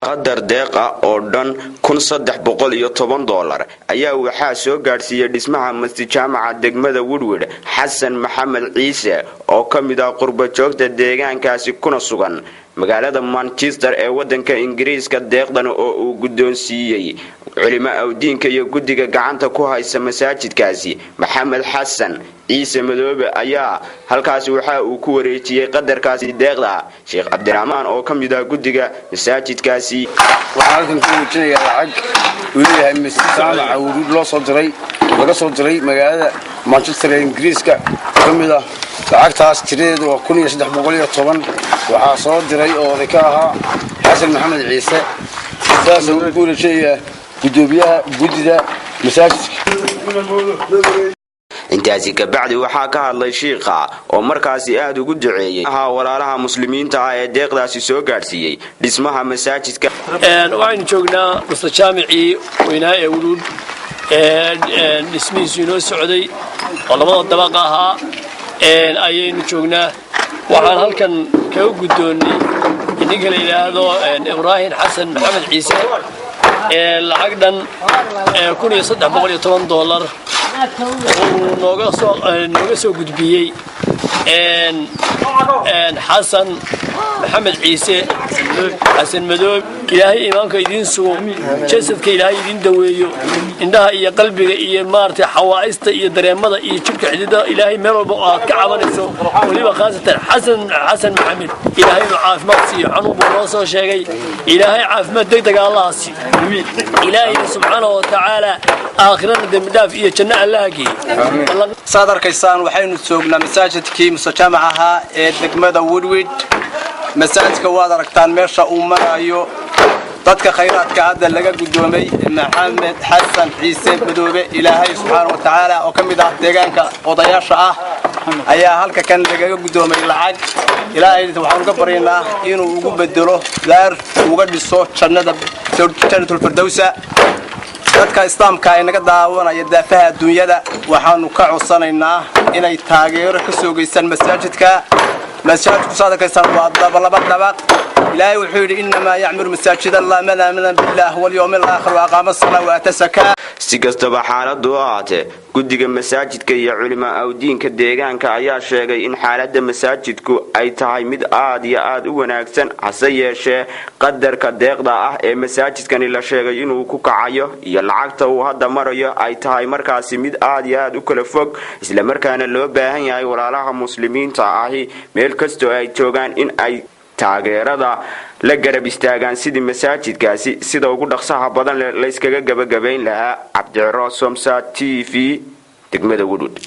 qadar deeqa oo dhan $1,310 ayaa waxaa soo gaarsiiyay dhismaha masjid jaamaca degmada Woodward Xasan Maxamed Ciise oo kamid ah qurba joogta deegaankaasi kuna sugan magaalada Manchester ee wadanka Ingiriiska deeqdan oo uu gudoonsiiyay culimada diinka iyo guddiga gacanta ku haysta masaajidkaasi Maxamed Xasan Ciise Madoobe ayaa halkaas waxa uu ku wareejiyay qadarkaasi deeqda Sheekh Cabdiraxmaan oo kamid ah guddiga masaajidkaasi waxaan ku wajinayaa lacag wiilay masjid jaamaca Woodward laga soo diray magaalada Manchester ee Ingiriiska kamid ah lacagtaas tireedu waa $1,310 waxaa soo diray oo ka ahaa Xasan Maxamed Ciise taas oo ku wareejiyay gudoomiyaha guddida masaajidka intaasi ka bacdi waxaa ka hadlay sheekha oo markaasi aad ugu duceeyay walaalaha muslimiinta ah ee deeqdaasi soo gaarsiiyay dhismaha masaajidka waxaan joognaa masjid jaamici weynaa ee Woodward dhismihiisu inoo socday oo labada dabaq ahaa ayaynu joognaa waxaan halkan kaga gudoonay ninka la yiraahdo Ibrahim Xasan Maxamed Ciise lacag dhan $1,310 nooga soo gudbiyay Xasan Maxamed Ciise Xasan Madoobe ilaahay iimaanka idin sugo jasadka ilaahay idin daweeyo indhaha iyo qalbiga iyo maartay xawaa'ista iyo dareemada iyo jidhka xidida ilaahay meel walba aad ka cabanayso waliba khaasatan Xasan Maxamed ilaahay caafimaad siiyo xanuun buu noo soo sheegay ilaahay caafimaad degdeg Allah siiyo ilaahay subxaanahu wa ta'ala aakhirada damdaaf iyo janno Allah geeyo sadarkaysaan waxaynu joognaa masaajidkii jaamacaha ee degmada Woodward masaajidka waad aragtaan meesha uu marayo dadka khayraadka hadda laga gudoomay Maxamed Xasan Ciise Madoobe ilaahay subxaanahu wa ta'ala oo kamid ah deegaanka odayaasha ah ayaa halka kan laga gudoomay lacag ilaahay waxaan uga baryaynaa inuu ugu bedelo daar uga dhiso jannatul firdawsa dadka islaamka ay naga daawanaya daafaha adduunyada waxaanu ka codsanaynaa inay taageero ka soo geystaan masaajidka saadakaysan waa laba dabaq ilaahay wuxuu yidhi innamaa yacmuru masaajida allah man aamana billahi wal yawmil aakhir wa aqaama as-salaata wa aata zakaa si kastaba xaaladdu ahaatee guddiga masaajidka iyo culimada diinka deegaanka ayaa sheegay in xaaladda masaajidku ay tahay mid aad iyo aad u wanaagsan hase yeeshee qadarka deeqda ah ee masaajidkani la sheegay inuu ku kacayo iyo lacagta uu hadda marayo ay tahay markaasi mid aad iyo aad u kala fog isla markaana loo baahan yahay walaalaha muslimiinta ahi meel kastoo ay joogaan in ay taageerada la garab istaagaan sidii masaajidkaasi sida ugu dhaqsaha badan la iskaga gabagabayn lahaa Cabdi Raasomsa TV degmada Woodward